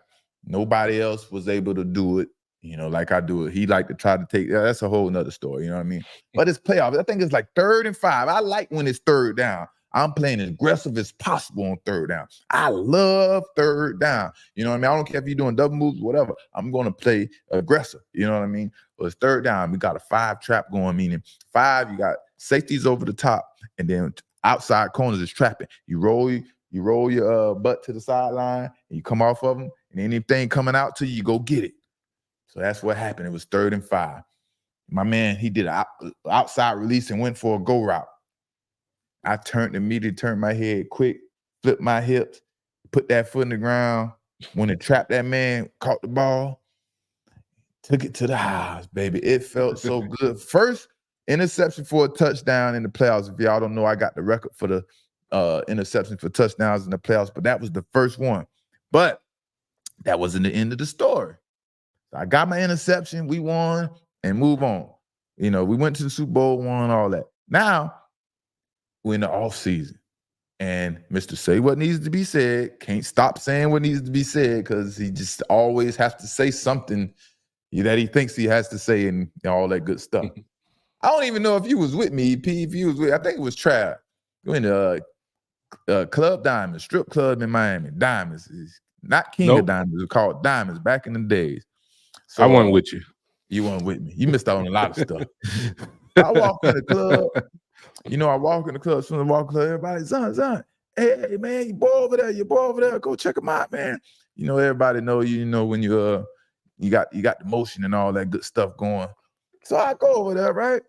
Nobody else was able to do it, like I do it. He liked to try to take, that's a whole nother story, you know what I mean? But it's playoffs. I think it's like 3rd and 5. I like when it's 3rd down. I'm playing as aggressive as possible on 3rd down. I love 3rd down. You know what I mean? I don't care if you're doing double moves, whatever. I'm going to play aggressive. You know what I mean? But it's 3rd down. We got a 5 trap going, meaning 5, you got safeties over the top, and then outside corners is trapping. You roll your butt to the sideline, and you come off of them, and anything coming out to you, you go get it. So that's what happened. It was 3rd and 5. My man, he did an outside release and went for a go route. I immediately turned my head quick, flipped my hips, put that foot in the ground. When it trapped that man, caught the ball, took it to the house, baby. It felt so good. First interception for a touchdown in the playoffs. If y'all don't know, I got the record for the interception for touchdowns in the playoffs, but that was the first one. But that wasn't the end of the story. So I got my interception, we won, and move on. We went to the Super Bowl, won, all that. Now, we're in the offseason, and Mr. Say What Needs to Be Said can't stop saying what needs to be said because he just always has to say something that he thinks he has to say and all that good stuff. I don't even know if you was with me, P. If you was with, I think it was Trav. We in the Club Diamonds, strip club in Miami. Diamonds, is not King of Diamonds. It was called Diamonds back in the days. So I wasn't with you. You weren't with me. You missed out on a lot of stuff. I walk in the club. I walk in the club. As soon as I walk in the club, everybody's Zon. Hey, man, your boy over there. Go check him out, man. Everybody know when you got the motion and all that good stuff going. So I go over there, right?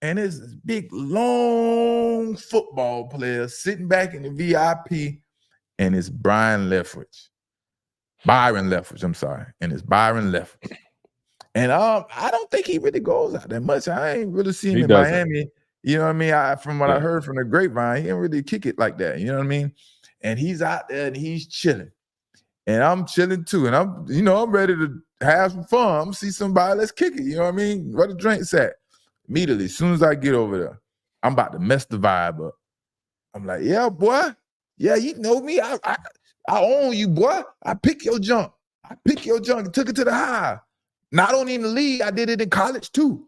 And there's this big, long football player sitting back in the VIP, and it's Byron Leftwich, I'm sorry. And it's Byron Leftwich. And I don't think he really goes out that much. I ain't really seen him in Miami. You know what I mean? From what I heard from the grapevine, he didn't really kick it like that. You know what I mean? And he's out there and he's chilling. And I'm chilling too. And I'm ready to have some fun. I'm see somebody, let's kick it. You know what I mean? Where the drinks at? Immediately, as soon as I get over there, I'm about to mess the vibe up. I'm like, yeah, boy. Yeah, you know me. I own you, boy. I pick your junk. And took it to the high. Not only in the league, I did it in college too.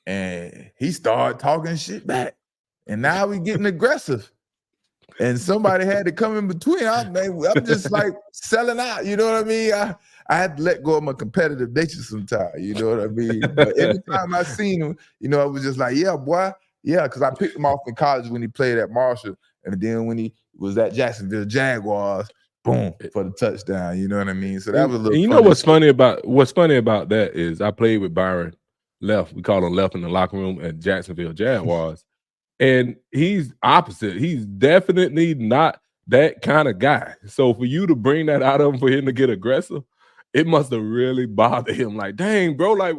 And he started talking shit back. And now we getting aggressive. And somebody had to come in between. I'm just like selling out. You know what I mean? I had to let go of my competitive nature sometimes. You know what I mean? But every time I seen him, I was just like, yeah, boy. Yeah, because I picked him off in college when he played at Marshall. And then when he was at Jacksonville Jaguars, boom, for the touchdown. You know what I mean? So that was a little. And you know what's funny about that is I played with Byron Left. We call him Left in the locker room at Jacksonville Jaguars, and he's opposite. He's definitely not that kind of guy. So for you to bring that out of him, for him to get aggressive, it must have really bothered him. Like, dang, bro, like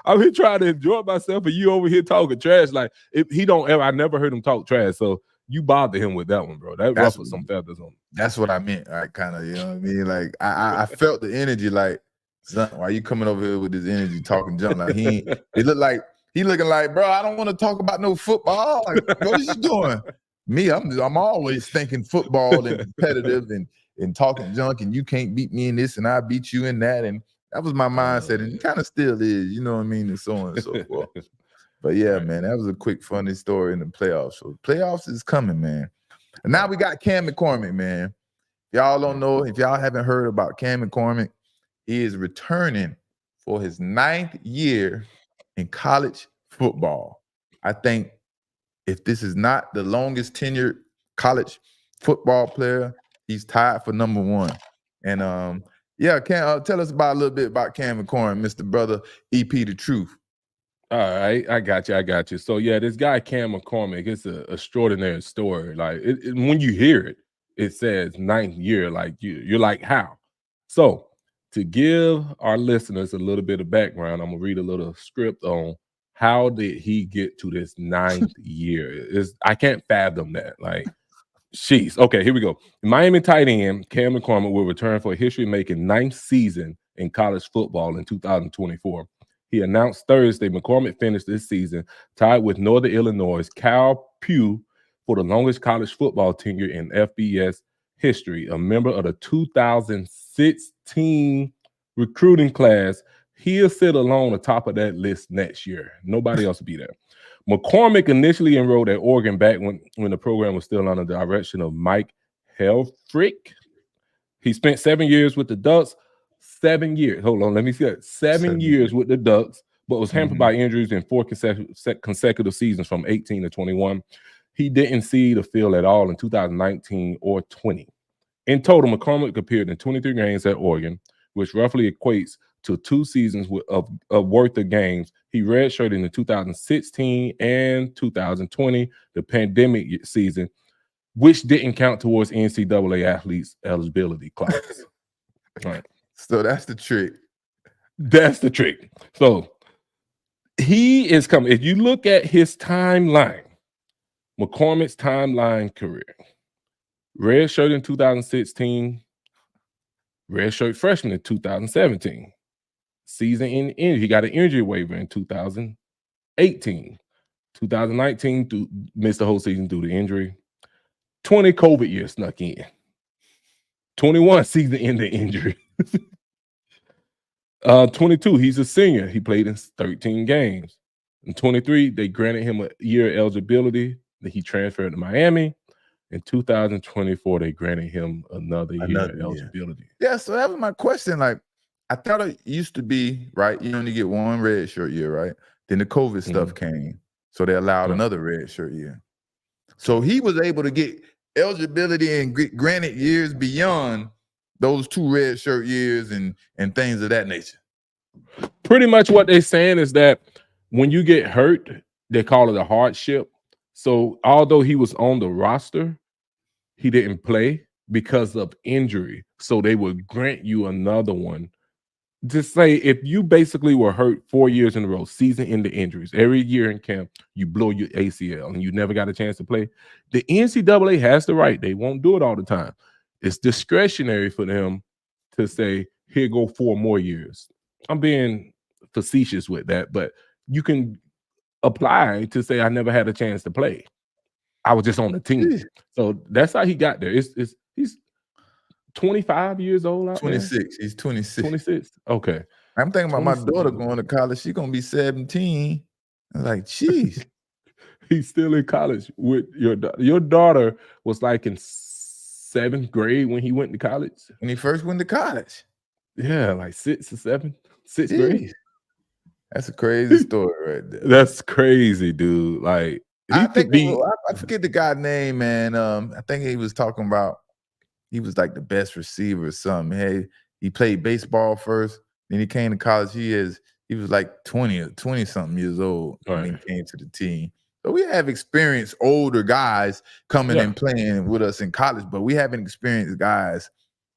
I'm here trying to enjoy myself, and you over here talking trash. Like, if he don't ever, I never heard him talk trash. So you bother him with that one, bro. That ruffled some feathers on him. That's what I meant. I kind of, you know what I mean? Like I felt the energy. Like, son, why you coming over here with this energy, talking junk? Like it looked like he looking like, bro, I don't want to talk about no football. Like, what is you doing? Me, I'm always thinking football and competitive and talking junk, and you can't beat me in this, and I beat you in that, and that was my mindset, and it kind of still is, you know what I mean, and so on and so forth. But yeah, man, that was a quick, funny story in the playoffs. So playoffs is coming, man. And now we got Cam McCormick, man. Y'all don't know, if y'all haven't heard about Cam McCormick, he is returning for his 9th year in college football. I think if this is not the longest tenured college football player, he's tied for number 1. And yeah, Cam, tell us about a little bit about Cam McCormick, Mr. Brother EP The Truth. All right, I got you. So yeah, this guy Cam McCormick, it's an extraordinary story. Like when you hear it, it says 9th year. Like you're like, how? So to give our listeners a little bit of background, I'm gonna read a little script on how did he get to this 9th year. I can't fathom that. Like, jeez. Okay, here we go. Miami tight end Cam McCormick will return for a history-making 9th season in college football in 2024. He announced Thursday McCormick finished this season tied with Northern Illinois' Cal Pugh for the longest college football tenure in FBS history. A member of the 2016 recruiting class, he'll sit alone atop of that list next year. Nobody else will be there. McCormick initially enrolled at Oregon back when the program was still under the direction of Mike Helfrich. He spent 7 years with the Ducks. 7 years. Hold on, let me see that. 7 years with the Ducks, but was hampered by injuries in 4 consecutive seasons from 18 to 21. He didn't see the field at all in 2019 or 20. In total, McCormick appeared in 23 games at Oregon, which roughly equates to 2 seasons of worth of games. He redshirted in the 2016 and 2020, the pandemic season, which didn't count towards NCAA athletes' eligibility classes. All right. So that's the trick. That's the trick. So he is coming. If you look at his timeline, McCormick's timeline career, red shirt in 2016, red shirt freshman in 2017, season in injury. He got an injury waiver in 2018, 2019 missed the whole season due to injury. 20 COVID years snuck in. 21 season ending injury. 22, he's a senior. He played in 13 games. In 23, they granted him a year eligibility. Then he transferred to Miami. In 2024, they granted him another year eligibility. Yeah, so that was my question. Like, I thought it used to be, right, you only get 1 red shirt year, right? Then the COVID stuff came. So they allowed another red shirt year. So he was able to get eligibility and granted years beyond those 2 red shirt years and things of that nature. Pretty much what they're saying is that when you get hurt, they call it a hardship. So although he was on the roster, he didn't play because of injury. So they would grant you another one. To say if you basically were hurt 4 years in a row, season ending injuries, every year in camp, you blow your ACL and you never got a chance to play. The NCAA has the right. They won't do it all the time. It's discretionary for them to say, here, go 4 more years. I'm being facetious with that, but you can apply to say, I never had a chance to play. I was just on the team. So that's how he got there. He's 25 years old out 26. there? He's 26. 26. Okay. I'm thinking about my daughter going to college. She's going to be 17. I'm like, geez. He's still in college with your daughter. Your daughter was like in 7th grade when he went to college. When he first went to college. Yeah, like 6th or 7th, 6th grade. That's a crazy story right there. That's crazy, dude. Like, I forget the guy's name, man. I think he was talking about he was like the best receiver or something. Hey, he played baseball first, then he came to college. He was like 20 something years old when he came to the team. So we have experienced older guys coming and playing with us in college, but we haven't experienced guys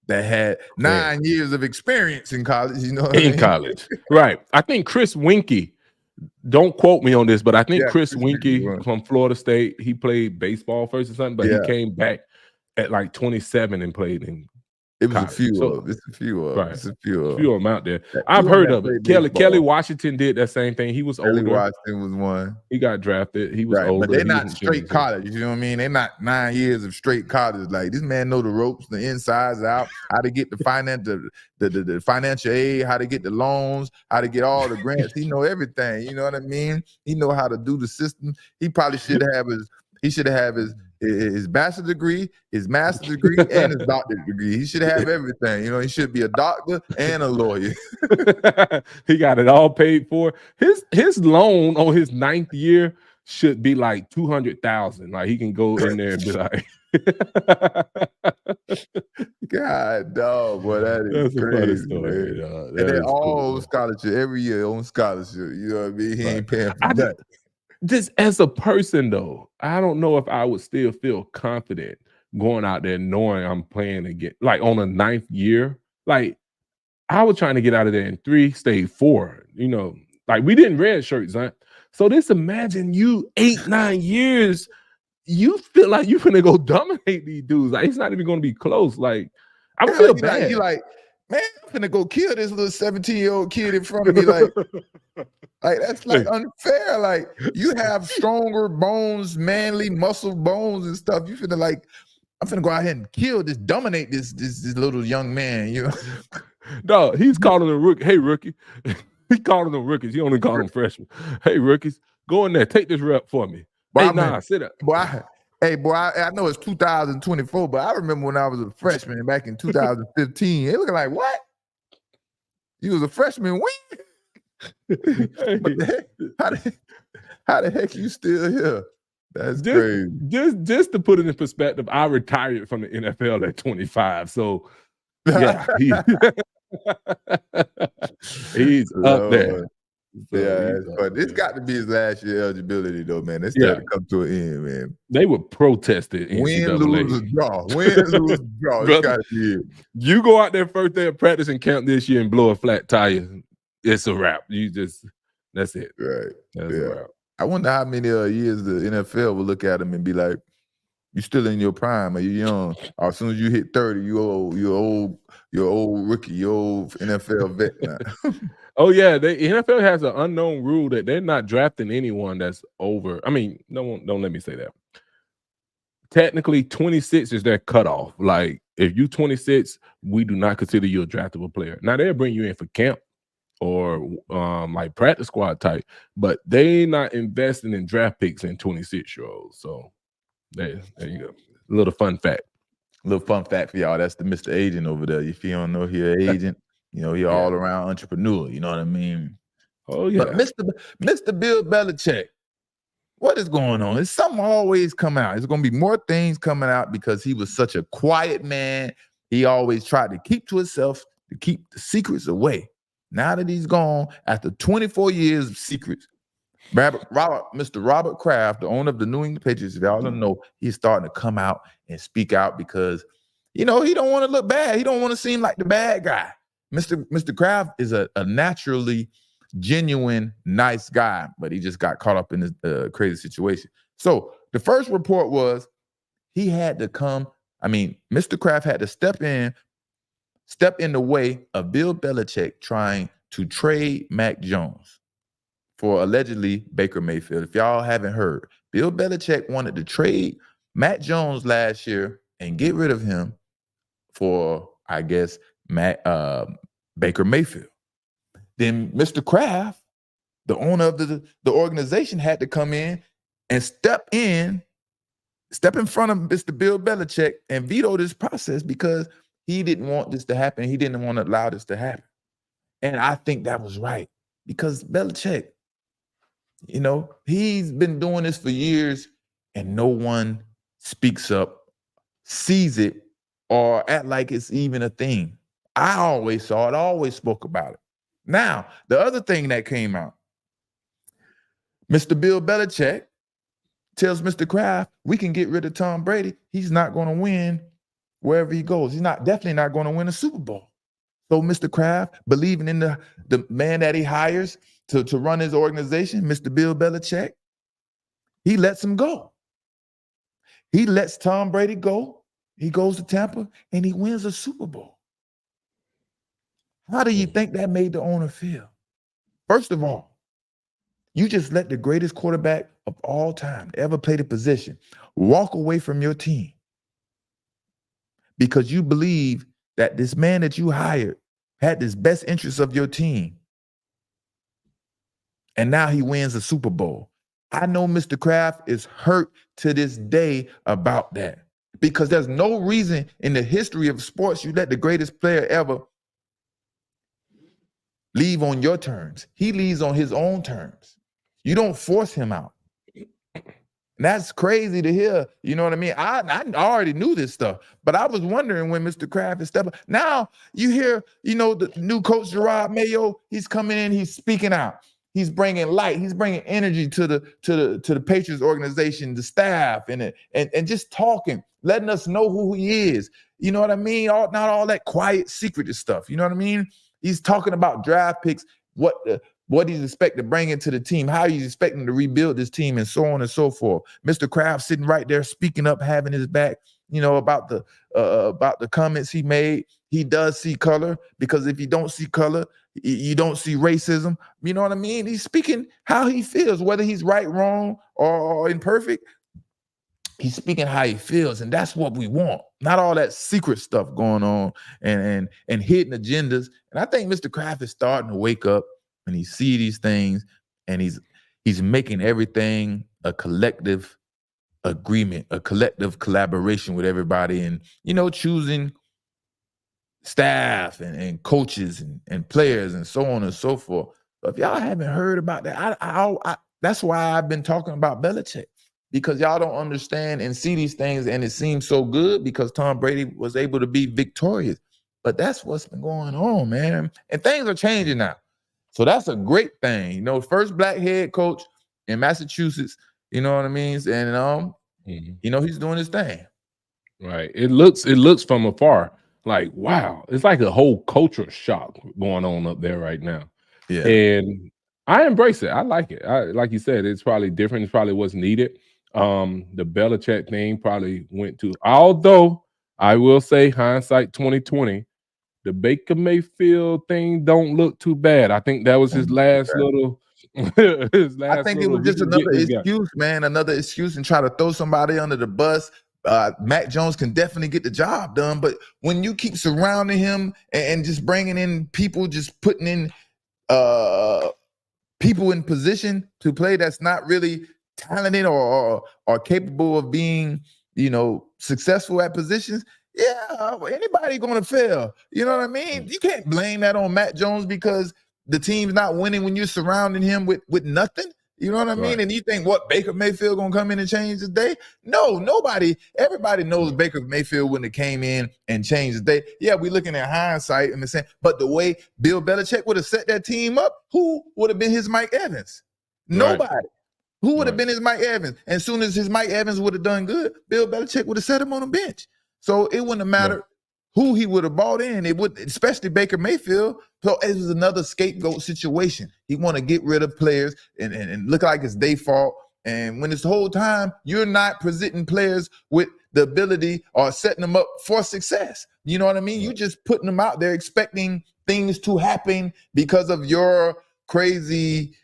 that had 9 years of experience in college. You know what I mean? College, right? I think Chris Winkie. Don't quote me on this, but I think Chris Winkie from Florida State. He played baseball first or something, but he came back at like 27 and played in. It was college. It's a few of them out there. I've heard of it. Kelly Washington did that same thing. He was older. Kelly Washington was one. He got drafted. He was older. But they're not straight college. You know what I mean? They're not 9 years of straight college. Like, this man know the ropes, the insides out, how to get the the financial aid, how to get the loans, how to get all the grants. He know everything. You know what I mean? He know how to do the system. He probably should have his bachelor's degree, his master's degree, and his doctorate degree. He should have everything. You know, he should be a doctor and a lawyer. He got it all paid for. His loan on his 9th year should be like $200,000. Like, he can go in there and be like, God, dog, boy, that's crazy. Story, and then all scholarship every year on scholarship. You know what I mean? He ain't paying for that. Just as a person, though, I don't know if I would still feel confident going out there knowing I'm playing again, like on a 9th year. Like, I was trying to get out of there in 3, stayed 4. You know, like, we didn't red shirts, huh? So just imagine you 8, 9 years, you feel like you're gonna go dominate these dudes. Like, it's not even gonna be close. Like, I would feel bad. You like, man, I'm gonna go kill this little 17-year-old kid in front of me. Like that's like unfair. Like, you have stronger bones, manly muscle bones and stuff. You finna like, I'm finna go out here and kill this, dominate this little young man. You know? No, he's calling them rookie. Hey, rookie. He calling them rookies. He only call them freshmen. Hey, rookies, go in there, take this rep for me. Boy, sit up. Boy, I know it's 2024, but I remember when I was a freshman back in 2015. They looking like, what? You was a freshman when? How the heck you still here? That's crazy. Just to put it in perspective, I retired from the NFL at 25. So yeah, he's up there. So but it's got to be his last year eligibility, though, man. It's got to come to an end, man. They would protest it. Win, lose, or draw. Win, lose, or draw. It's got to be it. You go out there first day of practice and camp this year and blow a flat tire, it's a wrap. That's it. Right. That's a wrap. I wonder how many years the NFL will look at him and be like, "You still in your prime? Are you young? Or as soon as you hit 30, you're old rookie, you're old NFL vet now." Oh yeah, the NFL has an unknown rule that they're not drafting anyone that's over. I mean, don't let me say that. Technically, 26 is their cutoff. Like, if you 26, we do not consider you a draftable player. Now they'll bring you in for camp or like practice squad type, but they not investing in draft picks in 26-year-olds. So there you go. A little fun fact. A little fun fact for y'all. That's the Mr. Agent over there. If you don't know, he's an agent. You know, he's all around entrepreneur. You know what I mean? Oh yeah. But Mr. Bill Belichick, what is going on? It's something always come out. There's going to be more things coming out because he was such a quiet man. He always tried to keep to himself, to keep the secrets away. Now that he's gone, after 24 years of secrets, Mr. Robert Kraft, the owner of the New England Patriots, if y'all don't know, he's starting to come out and speak out because, you know, he don't want to look bad. He don't want to seem like the bad guy. Mr. Kraft is a naturally genuine, nice guy, but he just got caught up in this crazy situation. So the first report was he had to come. I mean, Mr. Kraft had to step in the way of Bill Belichick trying to trade Mac Jones for allegedly Baker Mayfield. If y'all haven't heard, Bill Belichick wanted to trade Mac Jones last year and get rid of him for, I guess, Baker Mayfield. Then Mr. Kraft, the owner of the organization, had to come in and step in front of Mr. Bill Belichick and veto this process because he didn't want this to happen. He didn't want to allow this to happen. And I think that was right because Belichick, you know, he's been doing this for years and no one speaks up, sees it, or act like it's even a thing. I always saw it, always spoke about it. Now, the other thing that came out, Mr. Bill Belichick tells Mr. Kraft, we can get rid of Tom Brady. He's not going to win wherever he goes. He's definitely not going to win a Super Bowl. So Mr. Kraft, believing in the man that he hires to run his organization, Mr. Bill Belichick, he lets him go. He lets Tom Brady go. He goes to Tampa and he wins a Super Bowl. How do you think that made the owner feel? First of all, you just let the greatest quarterback of all time to ever play the position walk away from your team because you believe that this man that you hired had this best interest of your team. And now he wins a Super Bowl. I know Mr. Kraft is hurt to this day about that because there's no reason in the history of sports you let the greatest player ever leave on your terms. He leaves on his own terms. You don't force him out. And that's crazy to hear. You know what I mean? I already knew this stuff, but I was wondering when Mr. Kraft is stepping. Now you hear, the new coach Gerard Mayo. He's coming in. He's speaking out. He's bringing light. He's bringing energy to the Patriots organization, the staff, and just talking, letting us know who he is. You know what I mean? Not all that quiet, secretive stuff. You know what I mean? He's talking about draft picks, what he's expecting to bring into the team, how he's expecting to rebuild this team, and so on and so forth. Mr. Kraft sitting right there, speaking up, having his back, about the comments he made. He does see color, because if you don't see color, you don't see racism. You know what I mean? He's speaking how he feels, whether he's right, wrong, or imperfect. He's speaking how he feels, and that's what we want. Not all that secret stuff going on and hidden agendas. And I think Mr. Kraft is starting to wake up when he see these things, and he's making everything a collective agreement, a collective collaboration with everybody, and choosing staff and coaches and players and so on and so forth. But if y'all haven't heard about that, I that's why I've been talking about Belichick, because y'all don't understand and see these things, and it seems so good because Tom Brady was able to be victorious. But that's what's been going on, man. And things are changing now. So that's a great thing. First black head coach in Massachusetts, you know what I mean? And he's doing his thing. Right. It looks from afar like, wow, it's like a whole culture shock going on up there right now. Yeah. And I embrace it. I like it. Like you said, it's probably different. It's probably what's needed. The Belichick thing probably went to, although I will say hindsight 2020, the Baker Mayfield thing don't look too bad. I think that was his last little. I think it was just another excuse, man. Another excuse, and try to throw somebody under the bus. Mac Jones can definitely get the job done, but when you keep surrounding him and just bringing in people, just putting in people in position to play that's not really talented or capable of being, successful at positions, anybody going to fail. You know what I mean? You can't blame that on Mac Jones because the team's not winning when you're surrounding him with nothing. You know what I mean? Right. And you think, what, Baker Mayfield going to come in and change the day? No, nobody. Everybody knows Baker Mayfield wouldn't have came in and changed the day. Yeah, we're looking at hindsight and saying, but the way Bill Belichick would have set that team up, who would have been his Mike Evans? Nobody. Right. Who would have been his Mike Evans? And as soon as his Mike Evans would have done good, Bill Belichick would have set him on the bench. So it wouldn't have mattered who he would have bought in. It would, especially Baker Mayfield. So it was another scapegoat situation. He want to get rid of players and look like it's their fault. And when this whole time you're not presenting players with the ability or setting them up for success. You know what I mean? You're just putting them out there expecting things to happen because of your crazy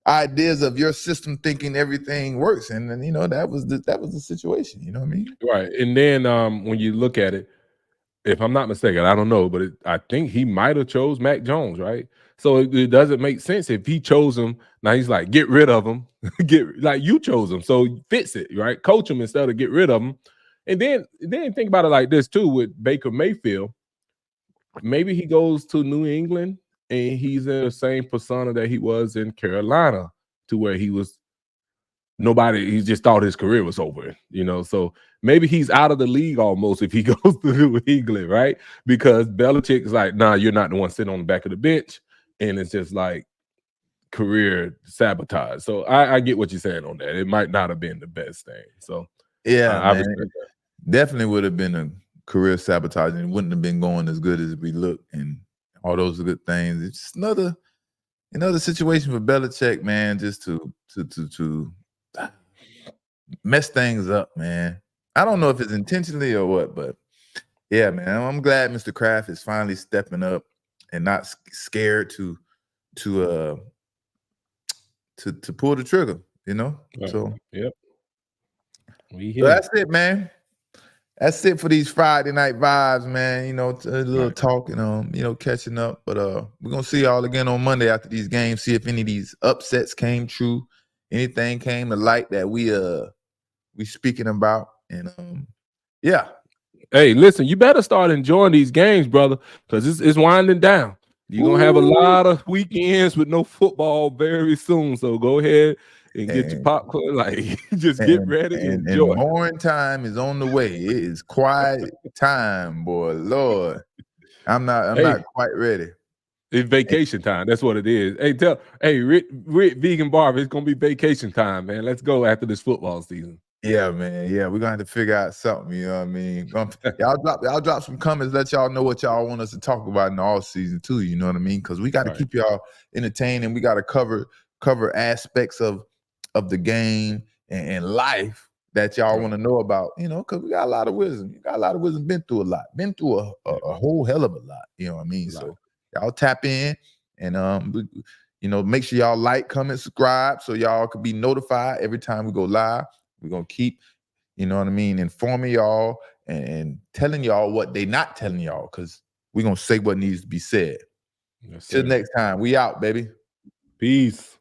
ideas of your system thinking everything works. And then, that was the situation. You know what I mean? Right. And then when you look at it, if I'm not mistaken, I don't know, but I think he might have chose Mac Jones, right? So it doesn't make sense if he chose him. Now he's like, get rid of him. You chose him, so fix it, right? Coach him instead of get rid of him. And then think about it like this too with Baker Mayfield. Maybe he goes to New England and he's in the same persona that he was in Carolina, to where he was he just thought his career was over, so maybe he's out of the league almost if he goes to New England, right? Because Belichick is like, nah, you're not the one sitting on the back of the bench, and it's just like career sabotage. So I get what you're saying on that. It might not have been the best thing. So yeah, I man, definitely would have been a career sabotage, and it wouldn't have been going as good as we look, and all those good things. It's just another situation for Belichick, man, just to mess things up, man. I don't know if it's intentionally or what, but yeah, man, I'm glad Mr. Kraft is finally stepping up and not scared to pull the trigger, So yep. So that's it, man. That's it for these Friday night vibes, man. A little talk and catching up. But we're gonna see y'all again on Monday after these games. See if any of these upsets came true, anything came to light that we speaking about. And yeah. Hey, listen, you better start enjoying these games, brother, because it's winding down. You're gonna have a lot of weekends with no football very soon. So go ahead and get your popcorn, get ready and enjoy. And morning time is on the way. It is quiet time, boy. Lord, I'm not quite ready. It's vacation time. That's what it is. Hey, Rick Vegan Barber, it's gonna be vacation time, man. Let's go after this football season. Yeah, man. Yeah, we're gonna have to figure out something. You know what I mean? Y'all drop some comments. Let y'all know what y'all want us to talk about in the off season too. You know what I mean? Because we got to keep y'all entertained, and we got to cover aspects of the game and life that y'all want to know about. Because we got a lot of wisdom. You got a lot of wisdom. Been through a lot. Been through a whole hell of a lot. You know what I mean? So y'all tap in and make sure y'all like, comment, subscribe so y'all could be notified every time we go live. We're going to keep, informing y'all and telling y'all what they not telling y'all, because we're going to say what needs to be said. Yes, Till next time. We out, baby. Peace.